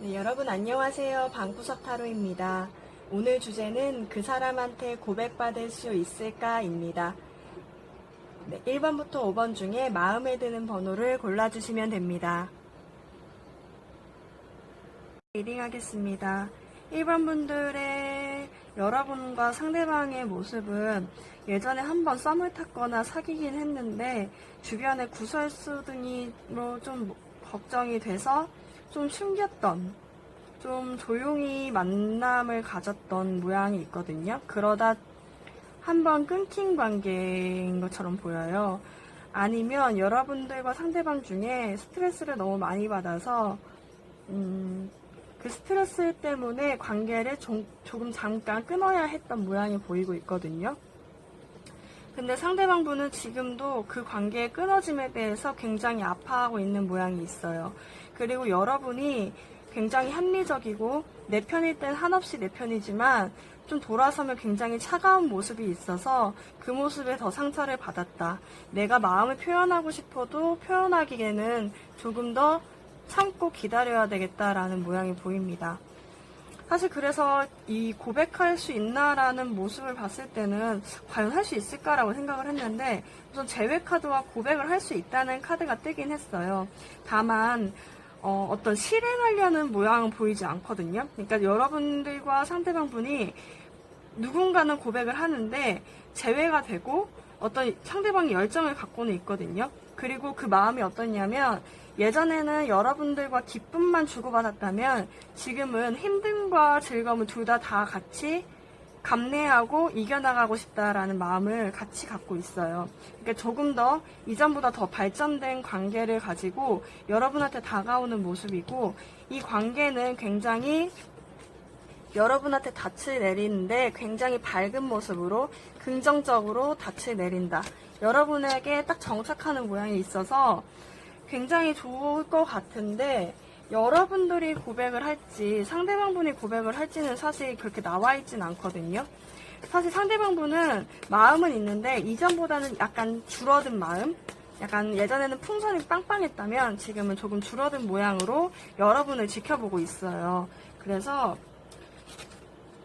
네, 여러분 안녕하세요. 방구석 타로입니다. 오늘 주제는 그 사람한테 고백받을 수 있을까입니다. 네, 1번부터 5번 중에 마음에 드는 번호를 골라주시면 됩니다. 리딩하겠습니다. 1번 분들의 여러분과 상대방의 모습은 예전에 한번 썸을 탔거나 사귀긴 했는데 주변에 구설수 등으로 좀 걱정이 돼서 좀 숨겼던, 좀 조용히 만남을 가졌던 모양이 있거든요. 그러다 한번 끊긴 관계인 것처럼 보여요. 아니면 여러분들과 상대방 중에 스트레스를 너무 많이 받아서 그 스트레스 때문에 관계를 조금 잠깐 끊어야 했던 모양이 보이고 있거든요. 근데 상대방분은 지금도 그 관계의 끊어짐에 대해서 굉장히 아파하고 있는 모양이 있어요. 그리고 여러분이 굉장히 합리적이고 내 편일 땐 한없이 내 편이지만 좀 돌아서면 굉장히 차가운 모습이 있어서 그 모습에 더 상처를 받았다. 내가 마음을 표현하고 싶어도 표현하기에는 조금 더 참고 기다려야 되겠다라는 모양이 보입니다. 사실 그래서 이 고백할 수 있나라는 모습을 봤을 때는 과연 할 수 있을까라고 생각을 했는데 우선 제외 카드와 고백을 할 수 있다는 카드가 뜨긴 했어요. 다만 어떤 실행하려는 모양은 보이지 않거든요. 그러니까 여러분들과 상대방분이 누군가는 고백을 하는데 제외가 되고 어떤 상대방이 열정을 갖고는 있거든요. 그리고 그 마음이 어떠냐면 예전에는 여러분들과 기쁨만 주고받았다면 지금은 힘듦과 즐거움을 둘 다 같이 감내하고 이겨나가고 싶다라는 마음을 같이 갖고 있어요. 그러니까 조금 더 이전보다 더 발전된 관계를 가지고 여러분한테 다가오는 모습이고 이 관계는 굉장히 여러분한테 닻을 내리는데 굉장히 밝은 모습으로 긍정적으로 닻을 내린다. 여러분에게 딱 정착하는 모양이 있어서 굉장히 좋을 것 같은데 여러분들이 고백을 할지 상대방분이 고백을 할지는 사실 그렇게 나와 있진 않거든요. 사실 상대방분은 마음은 있는데 이전보다는 약간 줄어든 마음, 약간 예전에는 풍선이 빵빵했다면 지금은 조금 줄어든 모양으로 여러분을 지켜보고 있어요. 그래서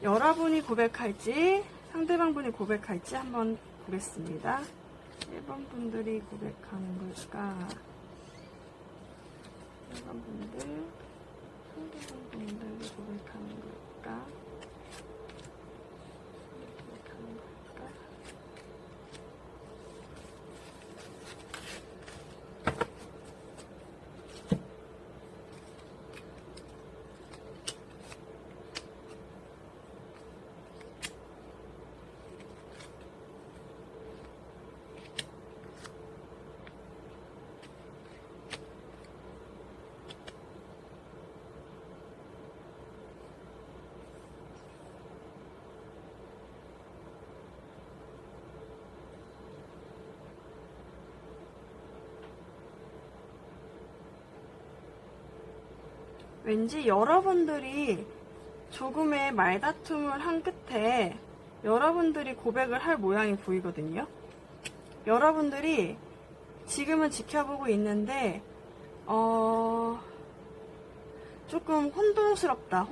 여러분이 고백할지 상대방분이 고백할지 한번 보겠습니다. 1번 분들이 고백하는 걸까? 1번 분들, 상대방 분들이 고백하는 걸까? 고백하는 걸까? 왠지 여러분들이 조금의 말다툼을 한 끝에 여러분들이 고백을 할 모양이 보이거든요. 여러분들이 지금은 지켜보고 있는데 조금 혼동스럽다.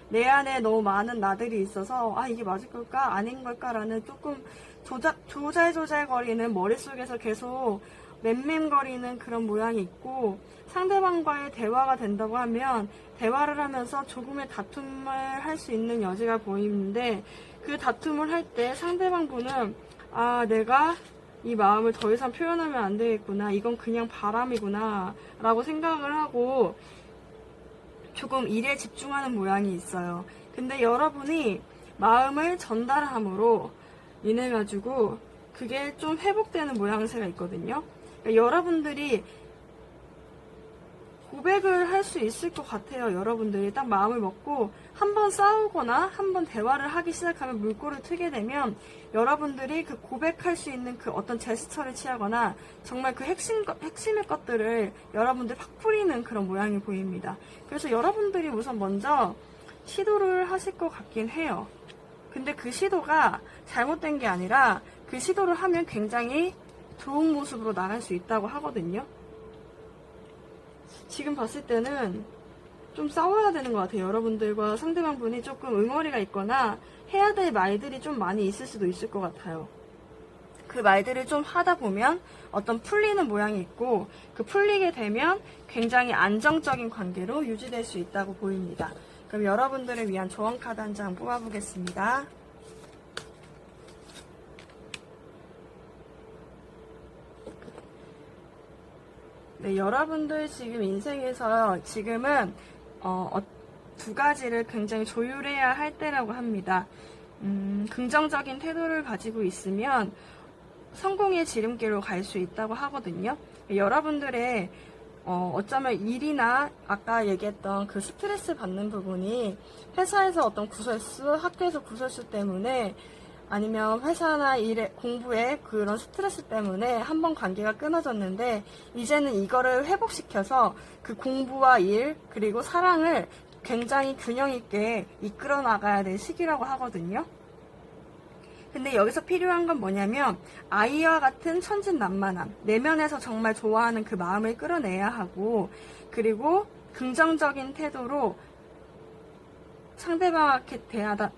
내 안에 너무 많은 나들이 있어서 이게 맞을 걸까 아닌 걸까라는 조금 조잘조잘거리는 머릿속에서 계속 맴맴거리는 그런 모양이 있고 상대방과의 대화가 된다고 하면 대화를 하면서 조금의 다툼을 할 수 있는 여지가 보이는데 그 다툼을 할 때 상대방분은 내가 이 마음을 더 이상 표현하면 안 되겠구나, 이건 그냥 바람이구나 라고 생각을 하고 조금 일에 집중하는 모양이 있어요. 근데 여러분이 마음을 전달함으로 인해 가지고 그게 좀 회복되는 모양새가 있거든요. 그러니까 여러분들이 고백을 할 수 있을 것 같아요. 여러분들이 딱 마음을 먹고 한번 싸우거나 한번 대화를 하기 시작하면 물꼬를 트게 되면 여러분들이 그 고백할 수 있는 그 어떤 제스처를 취하거나 정말 그 핵심의 것들을 여러분들 확 뿌리는 그런 모양이 보입니다. 그래서 여러분들이 우선 먼저 시도를 하실 것 같긴 해요. 근데 그 시도가 잘못된 게 아니라 그 시도를 하면 굉장히 좋은 모습으로 나갈 수 있다고 하거든요. 지금 봤을 때는 좀 싸워야 되는 것 같아요. 여러분들과 상대방분이 조금 응어리가 있거나 해야 될 말들이 좀 많이 있을 수도 있을 것 같아요. 그 말들을 좀 하다 보면 어떤 풀리는 모양이 있고, 그 풀리게 되면 굉장히 안정적인 관계로 유지될 수 있다고 보입니다. 그럼 여러분들을 위한 조언 카드 한 장 뽑아보겠습니다. 네, 여러분들 지금 인생에서 지금은 두 가지를 굉장히 조율해야 할 때라고 합니다. 긍정적인 태도를 가지고 있으면 성공의 지름길로 갈 수 있다고 하거든요. 여러분들의 어쩌면 일이나 아까 얘기했던 그 스트레스 받는 부분이 회사에서 어떤 구설수, 학교에서 구설수 때문에 아니면 회사나 일에, 공부에 그런 스트레스 때문에 한번 관계가 끊어졌는데 이제는 이거를 회복시켜서 그 공부와 일 그리고 사랑을 굉장히 균형 있게 이끌어 나가야 될 시기라고 하거든요. 근데 여기서 필요한 건 뭐냐면 아이와 같은 천진난만함, 내면에서 정말 좋아하는 그 마음을 끌어내야 하고, 그리고 긍정적인 태도로 상대방한테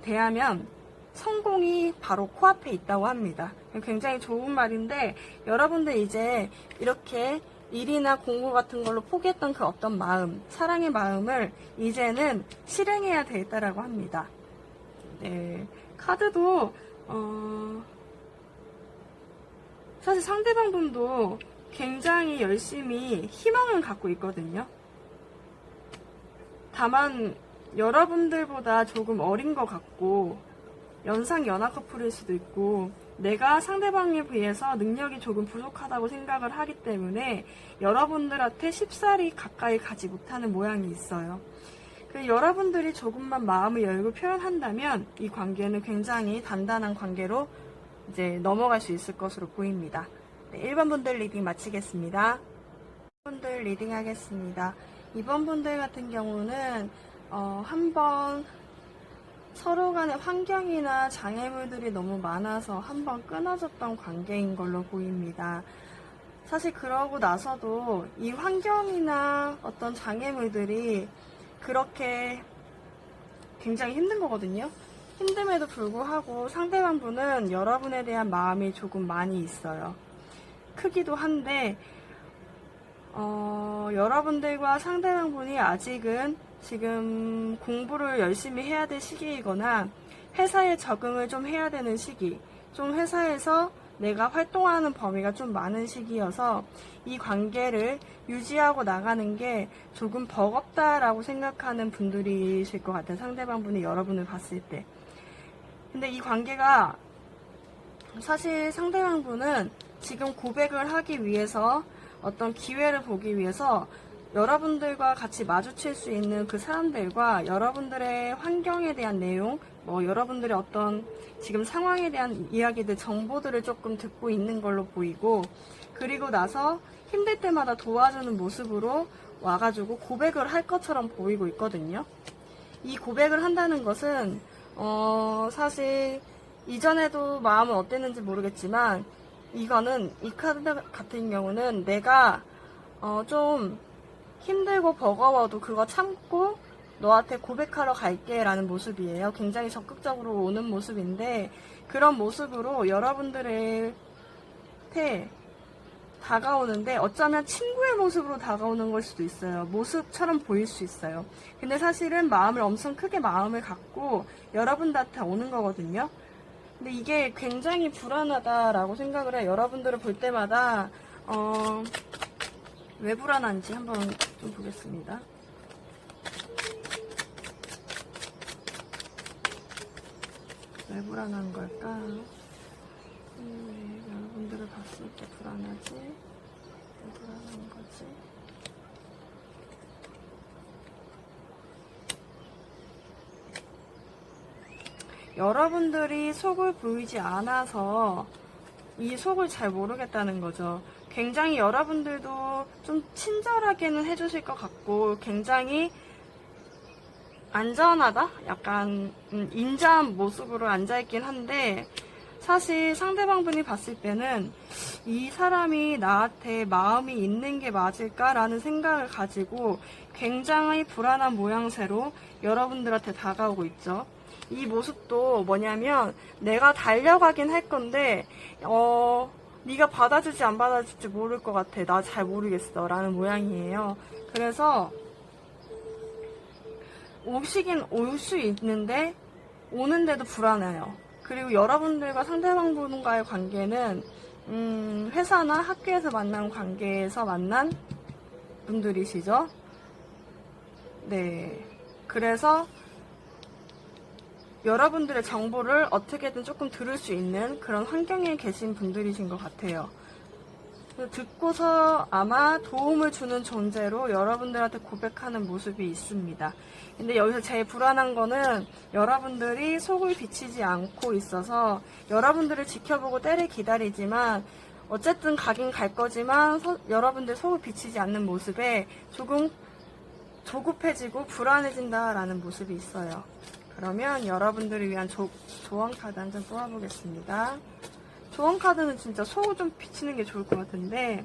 대하면 성공이 바로 코앞에 있다고 합니다. 굉장히 좋은 말인데, 여러분들 이제 이렇게 일이나 공부 같은 걸로 포기했던 그 어떤 마음, 사랑의 마음을 이제는 실행해야 되겠다라고 합니다. 네, 카드도 사실 상대방 분도 굉장히 열심히 희망을 갖고 있거든요. 다만 여러분들보다 조금 어린 것 같고 연상 연하 커플일 수도 있고 내가 상대방에 비해서 능력이 조금 부족하다고 생각을 하기 때문에 여러분들한테 쉽사리 가까이 가지 못하는 모양이 있어요. 여러분들이 조금만 마음을 열고 표현한다면 이 관계는 굉장히 단단한 관계로 이제 넘어갈 수 있을 것으로 보입니다. 네, 1번 분들 리딩 마치겠습니다. 2번 분들 리딩 하겠습니다. 2번 분들 같은 경우는 한번 서로 간의 환경이나 장애물들이 너무 많아서 한번 끊어졌던 관계인 걸로 보입니다. 사실 그러고 나서도 이 환경이나 어떤 장애물들이 그렇게 굉장히 힘든 거거든요. 힘듦에도 불구하고 상대방 분은 여러분에 대한 마음이 조금 많이 있어요. 크기도 한데 여러분들과 상대방 분이 아직은 지금 공부를 열심히 해야 될 시기이거나 회사에 적응을 좀 해야 되는 시기, 좀 회사에서 내가 활동하는 범위가 좀 많은 시기여서 이 관계를 유지하고 나가는 게 조금 버겁다라고 생각하는 분들이실 것 같아요. 상대방 분이 여러분을 봤을 때. 근데 이 관계가 사실 상대방 분은 지금 고백을 하기 위해서 어떤 기회를 보기 위해서 여러분들과 같이 마주칠 수 있는 그 사람들과 여러분들의 환경에 대한 내용, 여러분들의 어떤 지금 상황에 대한 이야기들, 정보들을 조금 듣고 있는 걸로 보이고, 그리고 나서 힘들 때마다 도와주는 모습으로 와가지고 고백을 할 것처럼 보이고 있거든요. 이 고백을 한다는 것은 사실 이전에도 마음은 어땠는지 모르겠지만 이거는 이 카드 같은 경우는 내가 좀 힘들고 버거워도 그거 참고 너한테 고백하러 갈게 라는 모습이에요. 굉장히 적극적으로 오는 모습인데 그런 모습으로 여러분들한테 다가오는데 어쩌면 친구의 모습으로 다가오는 걸 수도 있어요. 모습처럼 보일 수 있어요. 근데 사실은 마음을 엄청 크게 마음을 갖고 여러분들한테 오는 거거든요. 근데 이게 굉장히 불안하다라고 생각을 해요. 여러분들을 볼 때마다 왜 불안한지 한번 좀 보겠습니다. 왜 불안한 걸까? 여러분들을 봤을 때 불안하지? 왜 불안한 거지? 여러분들이 속을 보이지 않아서 이 속을 잘 모르겠다는 거죠. 굉장히 여러분들도 좀 친절하게는 해주실 것 같고 굉장히 안전하다? 약간 인자한 모습으로 앉아있긴 한데 사실 상대방분이 봤을 때는 이 사람이 나한테 마음이 있는 게 맞을까라는 생각을 가지고 굉장히 불안한 모양새로 여러분들한테 다가오고 있죠. 이 모습도 뭐냐면 내가 달려가긴 할 건데 네가 받아줄지 안 받아줄지 모를 것 같아. 나 잘 모르겠어 라는 모양이에요. 그래서 오시긴 올 수 있는데 오는데도 불안해요. 그리고 여러분들과 상대방분과의 관계는 회사나 학교에서 만난 관계에서 만난 분들이시죠. 네. 그래서 여러분들의 정보를 어떻게든 조금 들을 수 있는 그런 환경에 계신 분들이신 것 같아요. 듣고서 아마 도움을 주는 존재로 여러분들한테 고백하는 모습이 있습니다. 근데 여기서 제일 불안한 거는 여러분들이 속을 비치지 않고 있어서 여러분들을 지켜보고 때를 기다리지만 어쨌든 가긴 갈 거지만 여러분들 속을 비치지 않는 모습에 조금 조급해지고 불안해진다라는 모습이 있어요. 그러면 여러분들을 위한 조언 카드 한 장 뽑아보겠습니다. 조언 카드는 진짜 속을 좀 비치는 게 좋을 것 같은데,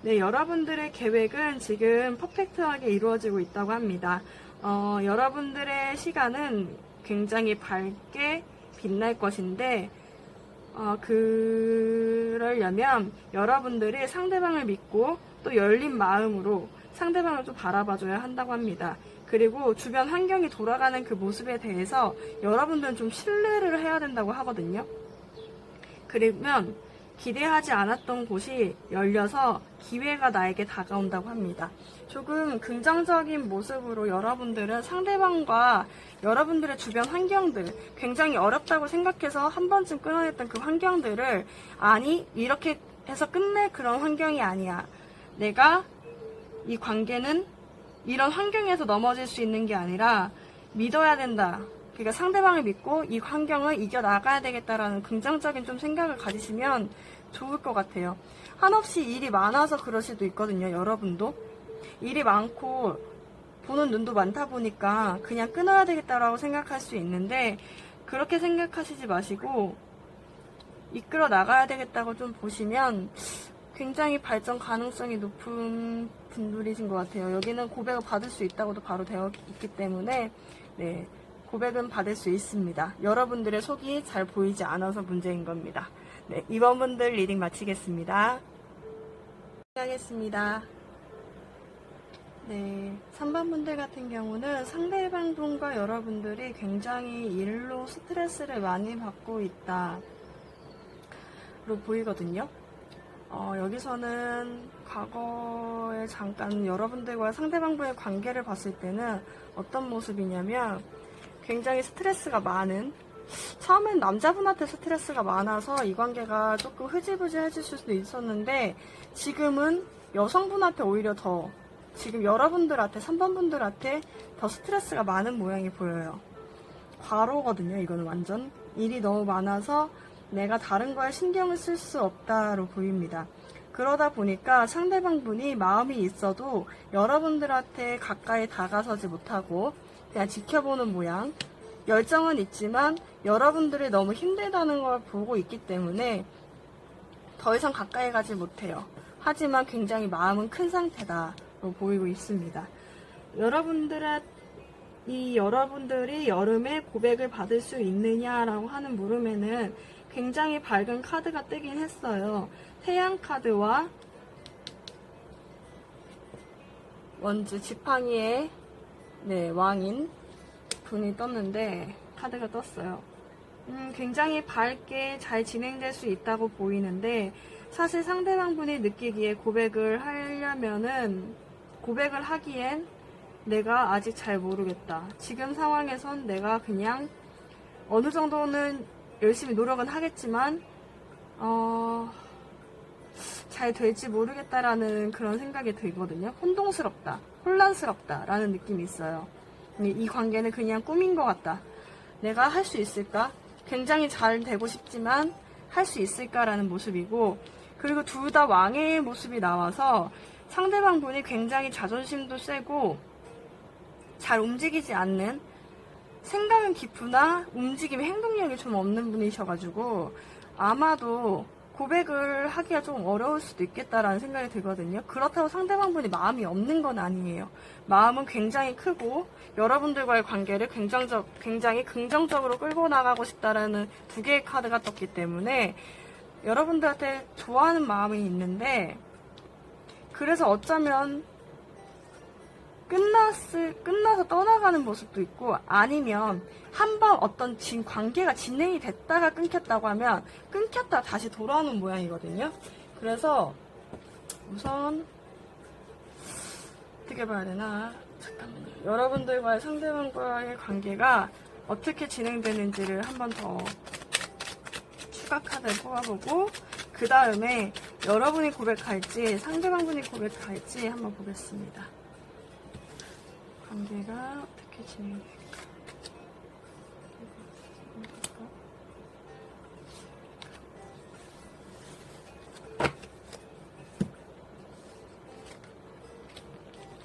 네, 여러분들의 계획은 지금 퍼펙트하게 이루어지고 있다고 합니다. 여러분들의 시간은 굉장히 밝게 빛날 것인데, 그러려면 여러분들이 상대방을 믿고 또 열린 마음으로 상대방을 좀 바라봐줘야 한다고 합니다. 그리고 주변 환경이 돌아가는 그 모습에 대해서 여러분들은 좀 신뢰를 해야 된다고 하거든요. 그러면 기대하지 않았던 곳이 열려서 기회가 나에게 다가온다고 합니다. 조금 긍정적인 모습으로 여러분들은 상대방과 여러분들의 주변 환경들, 굉장히 어렵다고 생각해서 한 번쯤 끊어냈던 그 환경들을, 아니, 이렇게 해서 끝낼 그런 환경이 아니야. 내가 이 관계는 이런 환경에서 넘어질 수 있는 게 아니라 믿어야 된다. 그러니까 상대방을 믿고 이 환경을 이겨나가야 되겠다라는 긍정적인 좀 생각을 가지시면 좋을 것 같아요. 한없이 일이 많아서 그럴 수도 있거든요. 여러분도 일이 많고 보는 눈도 많다 보니까 그냥 끊어야 되겠다라고 생각할 수 있는데, 그렇게 생각하시지 마시고 이끌어 나가야 되겠다고 좀 보시면 굉장히 발전 가능성이 높은 분들이신 것 같아요. 여기는 고백을 받을 수 있다고도 바로 되어 있기 때문에, 네, 고백은 받을 수 있습니다. 여러분들의 속이 잘 보이지 않아서 문제인 겁니다. 네, 이번 분들 리딩 마치겠습니다. 하겠습니다. 네, 3번 분들 같은 경우는 상대방 분과 여러분들이 굉장히 일로 스트레스를 많이 받고 있다로 보이거든요. 여기서는 과거에 잠깐 여러분들과 상대방과의 관계를 봤을 때는 어떤 모습이냐면 굉장히 스트레스가 많은, 처음엔 남자분한테 스트레스가 많아서 이 관계가 조금 흐지부지해질 수도 있었는데 지금은 여성분한테 오히려 더, 지금 여러분들한테, 3번 분들한테 더 스트레스가 많은 모양이 보여요. 과로거든요. 이거는 완전 일이 너무 많아서 내가 다른 거에 신경을 쓸 수 없다로 보입니다. 그러다 보니까 상대방 분이 마음이 있어도 여러분들한테 가까이 다가서지 못하고 그냥 지켜보는 모양, 열정은 있지만 여러분들이 너무 힘들다는 걸 보고 있기 때문에 더 이상 가까이 가지 못해요. 하지만 굉장히 마음은 큰 상태다로 보이고 있습니다. 여러분들이 여름에 고백을 받을 수 있느냐라고 하는 물음에는 굉장히 밝은 카드가 뜨긴 했어요. 태양 카드와 원주 지팡이의 왕인 분이 떴는데, 카드가 떴어요. 굉장히 밝게 잘 진행될 수 있다고 보이는데, 사실 상대방 분이 느끼기에 고백을 하기엔 내가 아직 잘 모르겠다. 지금 상황에선 내가 그냥 어느 정도는 열심히 노력은 하겠지만 잘 될지 모르겠다라는 그런 생각이 들거든요. 혼동스럽다, 혼란스럽다 라는 느낌이 있어요. 이 관계는 그냥 꿈인 것 같다. 내가 할 수 있을까? 굉장히 잘 되고 싶지만 할 수 있을까라는 모습이고, 그리고 둘 다 왕의 모습이 나와서 상대방 분이 굉장히 자존심도 세고 잘 움직이지 않는, 생각은 깊으나 움직임, 행동력이 좀 없는 분이셔가지고 아마도 고백을 하기가 좀 어려울 수도 있겠다라는 생각이 들거든요. 그렇다고 상대방분이 마음이 없는 건 아니에요. 마음은 굉장히 크고 여러분들과의 관계를 굉장히 긍정적으로 끌고 나가고 싶다라는 두 개의 카드가 떴기 때문에 여러분들한테 좋아하는 마음이 있는데, 그래서 어쩌면 끝나서 떠나가는 모습도 있고, 아니면 한번 어떤 지금 관계가 진행이 됐다가 끊겼다고 하면 끊겼다 다시 돌아오는 모양이거든요. 그래서 우선 어떻게 봐야 되나, 잠깐만요. 여러분들과의 상대방과의 관계가 어떻게 진행되는지를 한번 더 추가 카드를 뽑아보고, 그 다음에 여러분이 고백할지 상대방분이 고백할지 한번 보겠습니다. 관계가 어떻게 진행될까?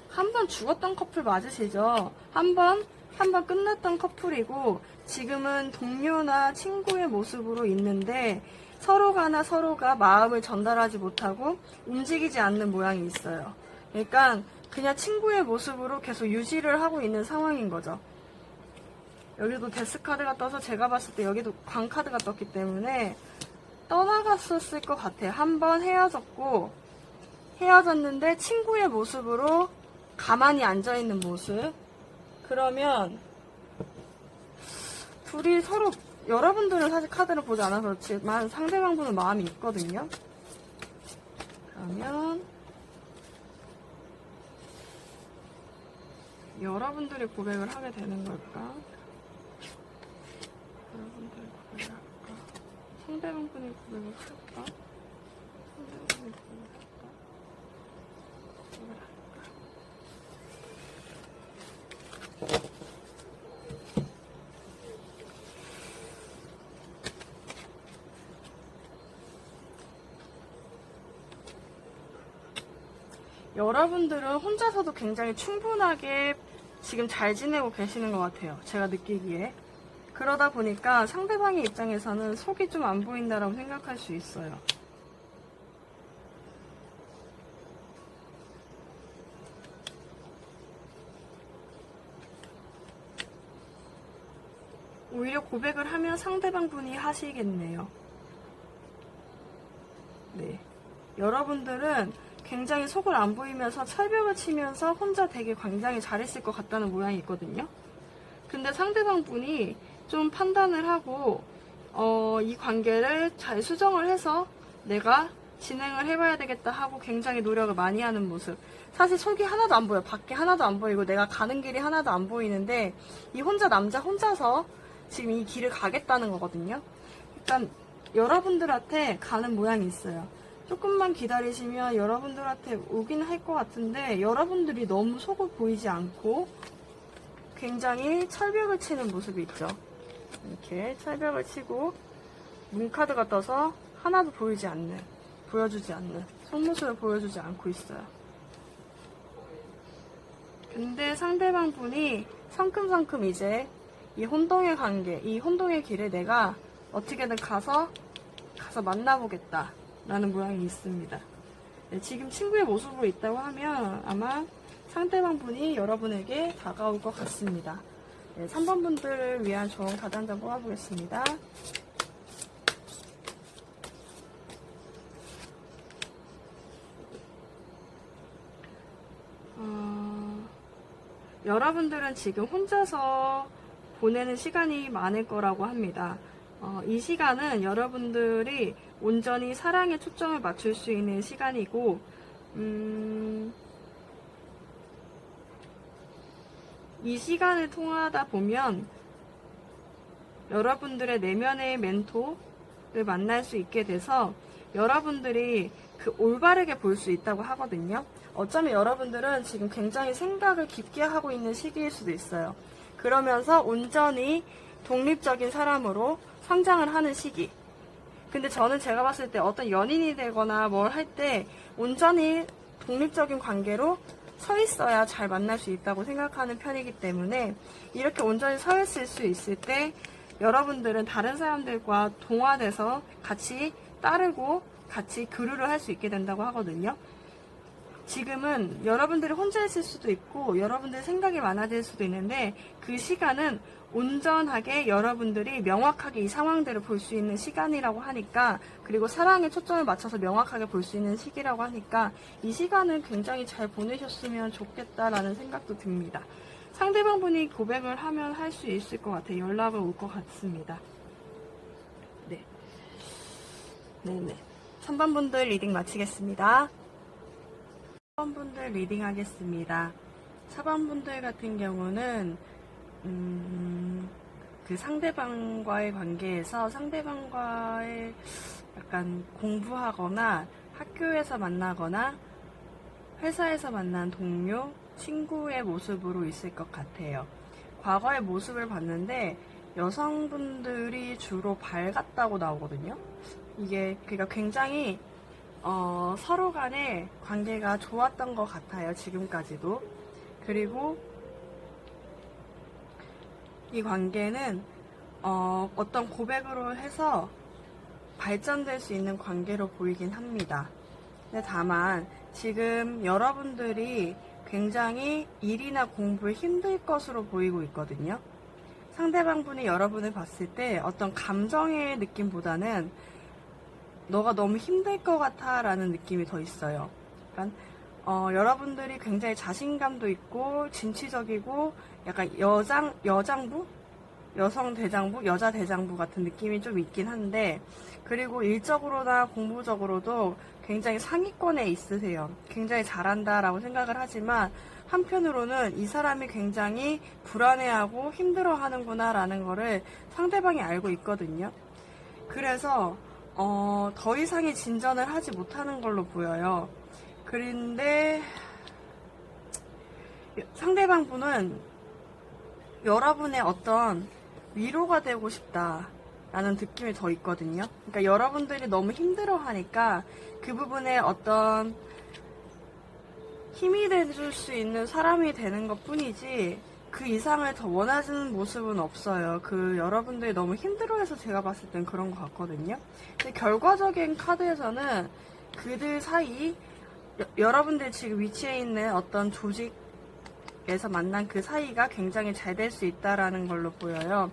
한 번 죽었던 커플 맞으시죠? 한 번 끝났던 커플이고, 지금은 동료나 친구의 모습으로 있는데 서로가 마음을 전달하지 못하고 움직이지 않는 모양이 있어요. 그러니까 그냥 친구의 모습으로 계속 유지를 하고 있는 상황인 거죠. 여기도 데스 카드가 떠서 제가 봤을 때 여기도 광 카드가 떴기 때문에 떠나갔었을 것 같아요. 한 번 헤어졌는데 친구의 모습으로 가만히 앉아있는 모습. 그러면 둘이 서로, 여러분들은 사실 카드를 보지 않아서 그렇지만 상대방분은 마음이 있거든요. 그러면 여러분들이 고백을 하게 되는 걸까? 여러분들이 고백을 할까? 상대방분이 고백을 할까? 상대방분이 고백을 할까? 고백을 할까? 여러분들은 혼자서도 굉장히 충분하게 지금 잘 지내고 계시는 것 같아요. 제가 느끼기에. 그러다 보니까 상대방의 입장에서는 속이 좀 안 보인다라고 생각할 수 있어요. 오히려 고백을 하면 상대방분이 하시겠네요. 네. 여러분들은 굉장히 속을 안 보이면서 철벽을 치면서 혼자 되게 굉장히 잘했을 것 같다는 모양이 있거든요. 근데 상대방분이 좀 판단을 하고 이 관계를 잘 수정을 해서 내가 진행을 해봐야 되겠다 하고 굉장히 노력을 많이 하는 모습. 사실 속이 하나도 안 보여. 밖에 하나도 안 보이고 내가 가는 길이 하나도 안 보이는데 이 남자 혼자서 지금 이 길을 가겠다는 거거든요. 일단 여러분들한테 가는 모양이 있어요. 조금만 기다리시면 여러분들한테 오긴 할 것 같은데 여러분들이 너무 속을 보이지 않고 굉장히 철벽을 치는 모습이 있죠. 이렇게 철벽을 치고 문카드가 떠서 하나도 보여주지 않는 속모습을 보여주지 않고 있어요. 근데 상대방 분이 성큼성큼 이제 이 혼동의 관계, 이 혼동의 길에 내가 어떻게든 가서 만나보겠다 라는 모양이 있습니다. 네, 지금 친구의 모습으로 있다고 하면 아마 상대방 분이 여러분에게 다가올 것 같습니다. 네, 3번 분들을 위한 좋은 카드 한 장 뽑아보겠습니다. 여러분들은 지금 혼자서 보내는 시간이 많을 거라고 합니다. 이 시간은 여러분들이 온전히 사랑에 초점을 맞출 수 있는 시간이고, 이 시간을 통하다 보면 여러분들의 내면의 멘토를 만날 수 있게 돼서 여러분들이 그 올바르게 볼 수 있다고 하거든요. 어쩌면 여러분들은 지금 굉장히 생각을 깊게 하고 있는 시기일 수도 있어요. 그러면서 온전히 독립적인 사람으로 성장을 하는 시기. 근데 저는 제가 봤을 때 어떤 연인이 되거나 뭘 할 때 온전히 독립적인 관계로 서 있어야 잘 만날 수 있다고 생각하는 편이기 때문에 이렇게 온전히 서 있을 수 있을 때 여러분들은 다른 사람들과 동화돼서 같이 따르고 같이 교류를 할 수 있게 된다고 하거든요. 지금은 여러분들이 혼자 있을 수도 있고 여러분들의 생각이 많아질 수도 있는데 그 시간은 온전하게 여러분들이 명확하게 이 상황들을 볼 수 있는 시간이라고 하니까, 그리고 사랑에 초점을 맞춰서 명확하게 볼 수 있는 시기라고 하니까 이 시간을 굉장히 잘 보내셨으면 좋겠다라는 생각도 듭니다. 상대방분이 고백을 하면 할 수 있을 것 같아요. 연락을 올 것 같습니다. 네. 네네. 3번 분들 리딩 마치겠습니다. 4번 분들 리딩 하겠습니다. 4번 분들 같은 경우는 그 상대방과의 관계에서 상대방과의 약간 공부하거나 학교에서 만나거나 회사에서 만난 동료, 친구의 모습으로 있을 것 같아요. 과거의 모습을 봤는데 여성분들이 주로 밝았다고 나오거든요. 이게 그러니까 굉장히 서로 간의 관계가 좋았던 것 같아요. 지금까지도. 그리고 이 관계는 어떤 고백으로 해서 발전될 수 있는 관계로 보이긴 합니다. 근데 다만 지금 여러분들이 굉장히 일이나 공부에 힘들 것으로 보이고 있거든요. 상대방분이 여러분을 봤을 때 어떤 감정의 느낌보다는 너가 너무 힘들 것 같아 라는 느낌이 더 있어요. 그러니까 여러분들이 굉장히 자신감도 있고 진취적이고 약간 여장부? 여성 대장부? 여자 대장부 같은 느낌이 좀 있긴 한데, 그리고 일적으로나 공부적으로도 굉장히 상위권에 있으세요. 굉장히 잘한다라고 생각을 하지만 한편으로는 이 사람이 굉장히 불안해하고 힘들어하는구나 라는 거를 상대방이 알고 있거든요. 그래서 더 이상의 진전을 하지 못하는 걸로 보여요. 그런데 상대방 분은 여러분의 어떤 위로가 되고 싶다라는 느낌이 더 있거든요. 그러니까 여러분들이 너무 힘들어하니까 그 부분에 어떤 힘이 돼줄 수 있는 사람이 되는 것 뿐이지 그 이상을 더 원하는 모습은 없어요. 여러분들이 너무 힘들어해서 제가 봤을 땐 그런 것 같거든요. 근데 결과적인 카드에서는 그들 사이, 여러분들 지금 위치해 있는 어떤 조직에서 만난 그 사이가 굉장히 잘 될 수 있다라는 걸로 보여요.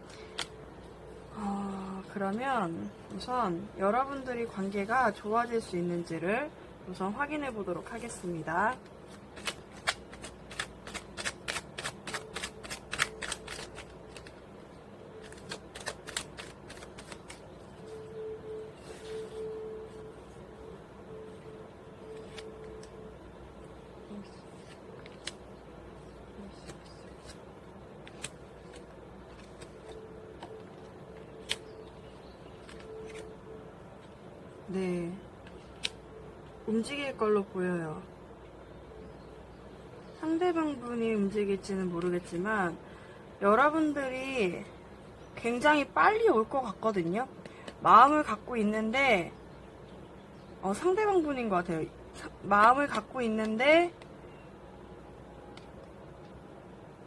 그러면 우선 여러분들이 관계가 좋아질 수 있는지를 우선 확인해 보도록 하겠습니다. 네, 움직일 걸로 보여요. 상대방 분이 움직일지는 모르겠지만 여러분들이 굉장히 빨리 올 것 같거든요. 마음을 갖고 있는데 상대방 분인 것 같아요. 마음을 갖고 있는데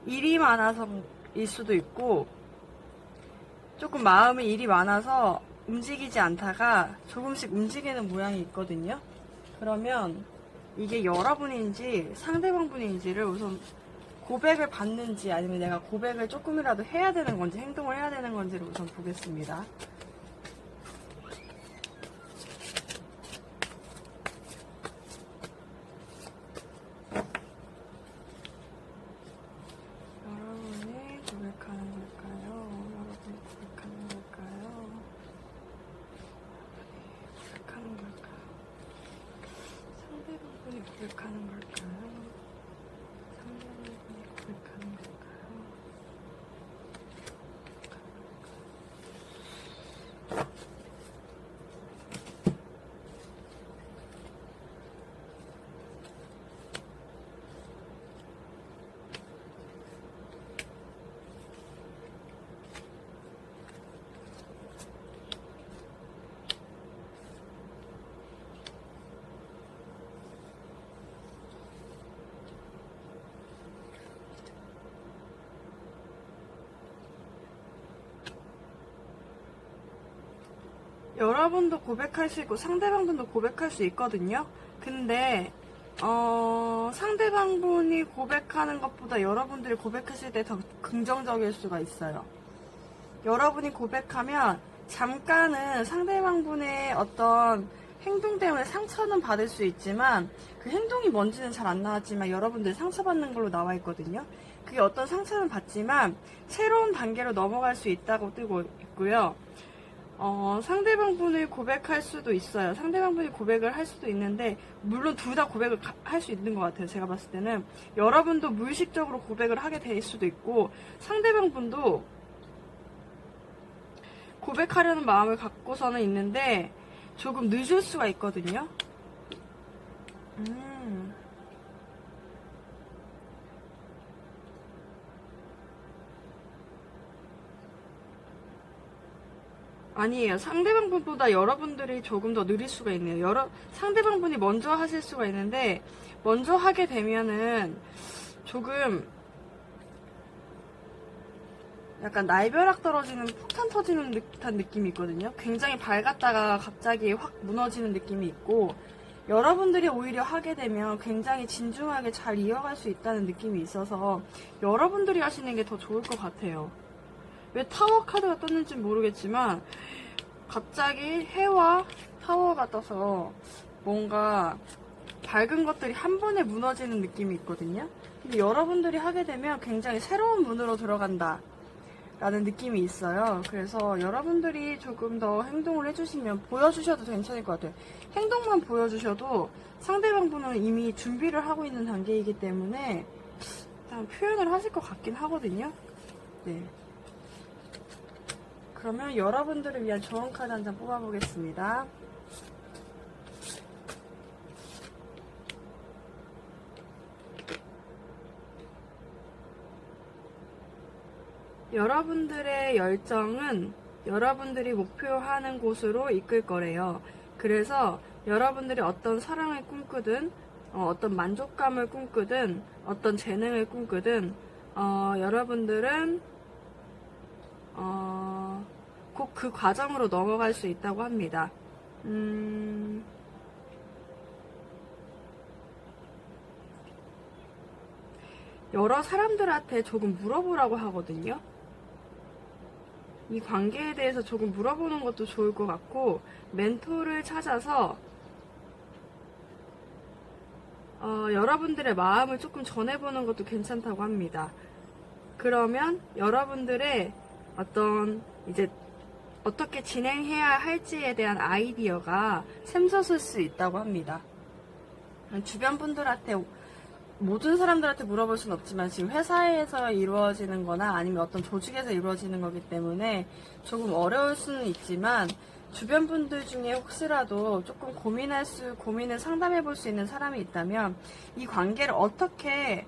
일이 많아서일 수도 있고, 조금 마음에 일이 많아서 움직이지 않다가 조금씩 움직이는 모양이 있거든요. 그러면 이게 여러분인지 상대방 분인지를 우선 고백을 받는지 아니면 내가 고백을 조금이라도 해야 되는 건지 행동을 해야 되는 건지를 우선 보겠습니다. 여러분이 고백하는 걸까요? 여러분이 고백하는 걸까요? 고백하는 걸까요? 상대방분이 고백하는 걸까요? 상대방분이 고백하는 걸까요? 여러분도 고백할 수 있고 상대방분도 고백할 수 있거든요. 근데 상대방분이 고백하는 것보다 여러분들이 고백했을 때 더 긍정적일 수가 있어요. 여러분이 고백하면 잠깐은 상대방분의 어떤 행동 때문에 상처는 받을 수 있지만 그 행동이 뭔지는 잘 안 나왔지만 여러분들이 상처받는 걸로 나와 있거든요. 그게 어떤 상처는 받지만 새로운 단계로 넘어갈 수 있다고 뜨고 있고요. 상대방분을 고백할 수도 있어요. 상대방분이 고백을 할 수도 있는데 물론 둘 다 고백을 할 수 있는 것 같아요. 제가 봤을 때는 여러분도 무의식적으로 고백을 하게 될 수도 있고 상대방분도 고백하려는 마음을 갖고서는 있는데 조금 늦을 수가 있거든요. 아니에요. 상대방분보다 여러분들이 조금 더 느릴 수가 있네요. 상대방분이 먼저 하실 수가 있는데 먼저 하게 되면은 조금 약간 날벼락 떨어지는 폭탄 터지는 듯한 느낌이 있거든요. 굉장히 밝았다가 갑자기 확 무너지는 느낌이 있고 여러분들이 오히려 하게 되면 굉장히 진중하게 잘 이어갈 수 있다는 느낌이 있어서 여러분들이 하시는 게 더 좋을 것 같아요. 왜 타워 카드가 떴는지 모르겠지만 갑자기 해와 타워가 떠서 뭔가 밝은 것들이 한 번에 무너지는 느낌이 있거든요. 근데 여러분들이 하게 되면 굉장히 새로운 문으로 들어간다 라는 느낌이 있어요. 그래서 여러분들이 조금 더 행동을 해주시면 보여주셔도 괜찮을 것 같아요. 행동만 보여주셔도 상대방분은 이미 준비를 하고 있는 단계이기 때문에 일단 표현을 하실 것 같긴 하거든요. 네. 그러면 여러분들을 위한 조언 카드 한 장 뽑아보겠습니다. 여러분들의 열정은 여러분들이 목표하는 곳으로 이끌 거래요. 그래서 여러분들이 어떤 사랑을 꿈꾸든 어떤 만족감을 꿈꾸든 어떤 재능을 꿈꾸든 여러분들은 꼭 그 과정으로 넘어갈 수 있다고 합니다. 여러 사람들한테 조금 물어보라고 하거든요. 이 관계에 대해서 조금 물어보는 것도 좋을 것 같고 멘토를 찾아서 여러분들의 마음을 조금 전해보는 것도 괜찮다고 합니다. 그러면 여러분들의 어떤 이제 어떻게 진행해야 할지에 대한 아이디어가 샘솟을 수 있다고 합니다. 주변 분들한테 모든 사람들한테 물어볼 수는 없지만 지금 회사에서 이루어지는 거나 아니면 어떤 조직에서 이루어지는 거기 때문에 조금 어려울 수는 있지만 주변 분들 중에 혹시라도 조금 고민을 상담해 볼 수 있는 사람이 있다면 이 관계를 어떻게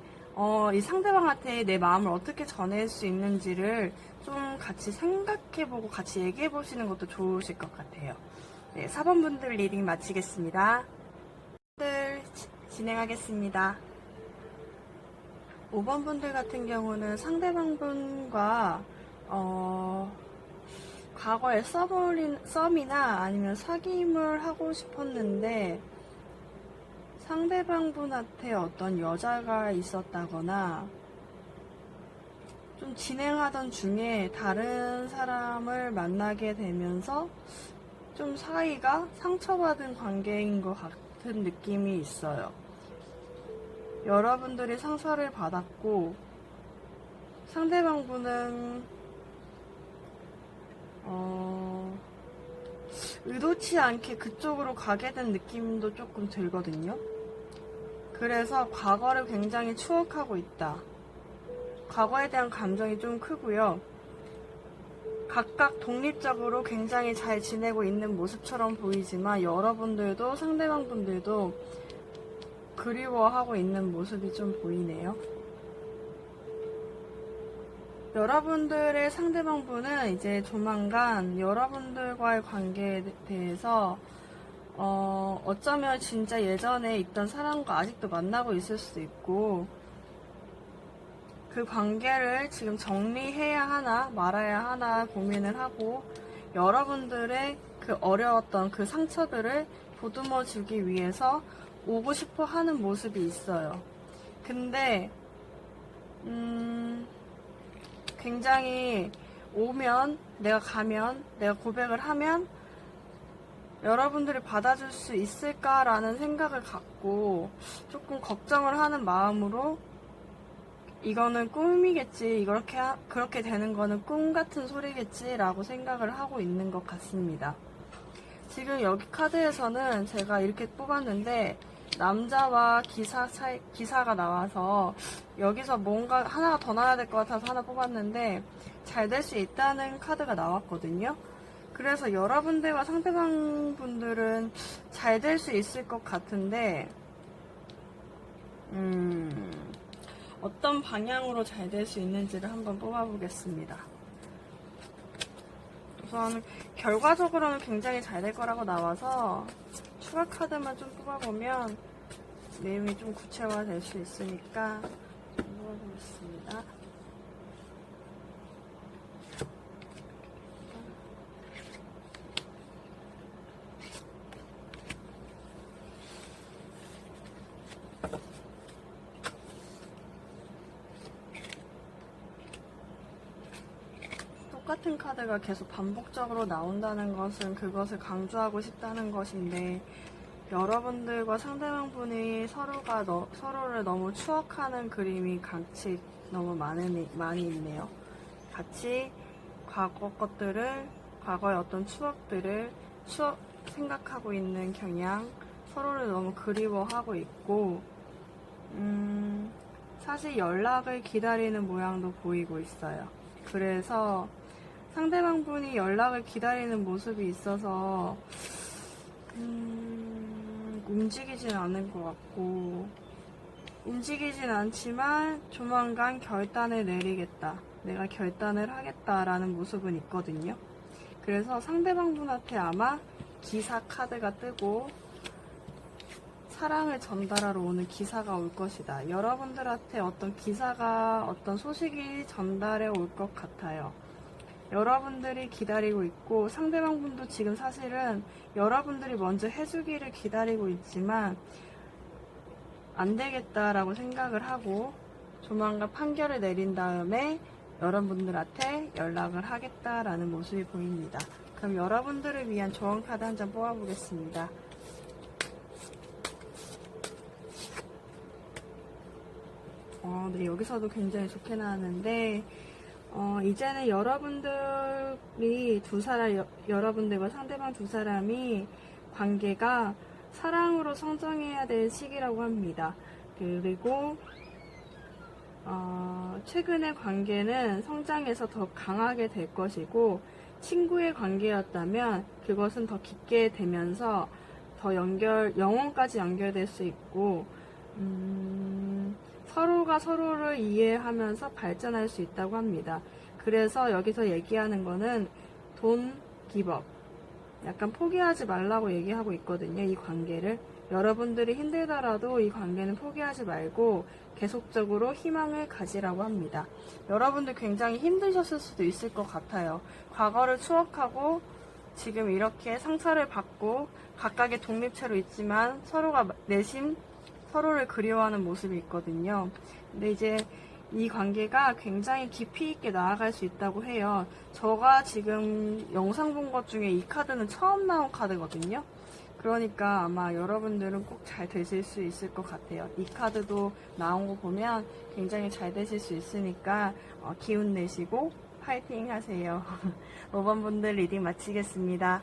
이 상대방한테 내 마음을 어떻게 전할 수 있는지를 좀 같이 생각해보고 같이 얘기해보시는 것도 좋으실 것 같아요. 네, 4번 분들 리딩 마치겠습니다. 진행하겠습니다. 5번 분들 같은 경우는 상대방분과 과거에 썸이나 아니면 사귐을 하고 싶었는데 상대방분한테 어떤 여자가 있었다거나 좀 진행하던 중에 다른 사람을 만나게 되면서 좀 사이가 상처받은 관계인 것 같은 느낌이 있어요. 여러분들이 상처를 받았고 상대방분은 의도치 않게 그쪽으로 가게 된 느낌도 조금 들거든요. 그래서 과거를 굉장히 추억하고 있다. 과거에 대한 감정이 좀 크고요. 각각 독립적으로 굉장히 잘 지내고 있는 모습처럼 보이지만 여러분들도 상대방분들도 그리워하고 있는 모습이 좀 보이네요. 여러분들의 상대방분은 이제 조만간 여러분들과의 관계에 대해서 어쩌면 진짜 예전에 있던 사람과 아직도 만나고 있을 수도 있고 그 관계를 지금 정리해야 하나 말아야 하나 고민을 하고 여러분들의 그 어려웠던 그 상처들을 보듬어 주기 위해서 오고 싶어 하는 모습이 있어요. 근데 굉장히 오면, 내가 가면, 내가 고백을 하면 여러분들이 받아줄 수 있을까라는 생각을 갖고 조금 걱정을 하는 마음으로 이거는 꿈이겠지, 그렇게 되는 거는 꿈 같은 소리겠지 라고 생각을 하고 있는 것 같습니다. 지금 여기 카드에서는 제가 이렇게 뽑았는데 남자와 기사가 나와서 여기서 뭔가 하나가 더 나와야 될 것 같아서 하나 뽑았는데 잘 될 수 있다는 카드가 나왔거든요. 그래서 여러분들과 상대방 분들은 잘 될 수 있을 것 같은데 어떤 방향으로 잘 될 수 있는지를 한번 뽑아보겠습니다. 우선 결과적으로는 굉장히 잘 될 거라고 나와서 추가 카드만 좀 뽑아보면 내용이 좀 구체화될 수 있으니까 뽑아보겠습니다. 똑같은 카드가 계속 반복적으로 나온다는 것은 그것을 강조하고 싶다는 것인데 여러분들과 상대방분이 서로를 너무 추억하는 그림이 같이 너무 많이 있네요. 같이 과거의 어떤 추억들을 생각하고 있는 경향, 서로를 너무 그리워하고 있고 사실 연락을 기다리는 모양도 보이고 있어요. 그래서 상대방분이 연락을 기다리는 모습이 있어서 움직이진 않을 것 같고, 움직이진 않지만 조만간 결단을 내리겠다, 내가 결단을 하겠다라는 모습은 있거든요. 그래서 상대방분한테 아마 기사 카드가 뜨고 사랑을 전달하러 오는 기사가 올 것이다. 여러분들한테 어떤 소식이 전달해 올 것 같아요. 여러분들이 기다리고 있고 상대방분도 지금 사실은 여러분들이 먼저 해주기를 기다리고 있지만 안 되겠다라고 생각을 하고 조만간 판결을 내린 다음에 여러분들한테 연락을 하겠다라는 모습이 보입니다. 그럼 여러분들을 위한 조언 카드 한 장 뽑아보겠습니다. 네, 여기서도 굉장히 좋게 나왔는데 이제는 여러분들과 상대방 두 사람이 관계가 사랑으로 성장해야 될 시기라고 합니다. 그리고 최근의 관계는 성장해서 더 강하게 될 것이고 친구의 관계였다면 그것은 더 깊게 되면서 더 영혼까지 연결될 수 있고 서로가 서로를 이해하면서 발전할 수 있다고 합니다. 그래서 여기서 얘기하는 거는 don't give up, 약간 포기하지 말라고 얘기하고 있거든요. 이 관계를 여러분들이 힘들더라도 이 관계는 포기하지 말고 계속적으로 희망을 가지라고 합니다. 여러분들 굉장히 힘드셨을 수도 있을 것 같아요. 과거를 추억하고 지금 이렇게 상처를 받고 각각의 독립체로 있지만 서로가 내심 서로를 그리워하는 모습이 있거든요. 근데 이제 이 관계가 굉장히 깊이 있게 나아갈 수 있다고 해요. 제가 지금 영상 본 것 중에 이 카드는 처음 나온 카드거든요. 그러니까 아마 여러분들은 꼭 잘 되실 수 있을 것 같아요. 이 카드도 나온 거 보면 굉장히 잘 되실 수 있으니까 기운 내시고 파이팅 하세요. 5번 분들 리딩 마치겠습니다.